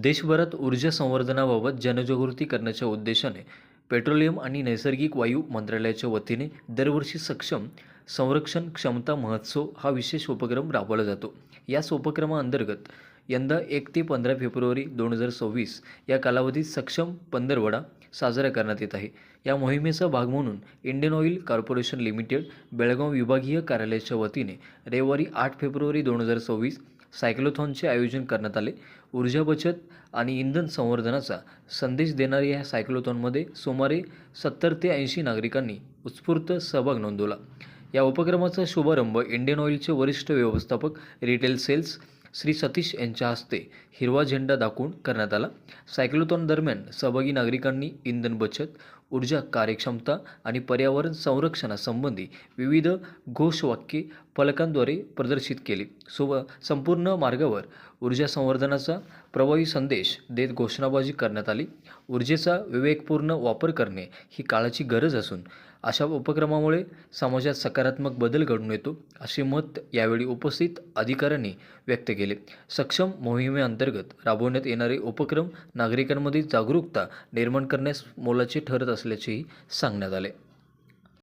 देशभरात ऊर्जा संवर्धनाबाबत जनजागृती करण्याच्या उद्देशाने पेट्रोलियम आणि नैसर्गिक वायू मंत्रालयाच्या वतीने दरवर्षी सक्षम संरक्षण क्षमता महोत्सव हा विशेष उपक्रम राबवला जातो। याच उपक्रमाअंतर्गत यंदा 1 ते 15 फेब्रुवारी 2026 या कालावधीत सक्षम पंधरवडा साजरा करण्यात येत आहे। या मोहिमेचा भाग म्हणून Indian oil corporation limited Belgaum विभागीय कार्यालयाच्या वतीने रविवारी 8 फेब्रुवारी 2026 सायक्लोथॉनचे आयोजन करण्यात आले। ऊर्जा बचत आणि इंधन संवर्धनाचा संदेश देणाऱ्या या सायक्लोथॉनमध्ये सुमारे 70 ते 80 नागरिकांनी उत्स्फूर्त सहभाग नोंदवला। या उपक्रमाचा शुभारंभ इंडियन ऑइलचे वरिष्ठ व्यवस्थापक रिटेल सेल्स श्री सतीश यांच्या हस्ते हिरवा झेंडा दाखवून करण्यात आला। सायक्लोथॉन दरम्यान सहभागी नागरिकांनी इंधन बचत, ऊर्जा कार्यक्षमता आणि पर्यावरण संरक्षणासंबंधी विविध घोषवाक्ये फलकांद्वारे प्रदर्शित केली। संपूर्ण मार्गावर ऊर्जा संवर्धनाचा प्रभावी संदेश देत घोषणाबाजी करण्यात आली। ऊर्जेचा विवेकपूर्ण वापर करणे ही काळाची गरज असून अशा उपक्रमामुळे समाजात सकारात्मक बदल घडून येतो, असे मत यावेळी उपस्थित अधिकाऱ्यांनी व्यक्त केले। सक्षम मोहिमेअंतर्गत राबवण्यात येणारे उपक्रम नागरिकांमध्ये जागरूकता निर्माण करण्यास मोलाचे ठरत असल्याचेही सांगण्यात आले।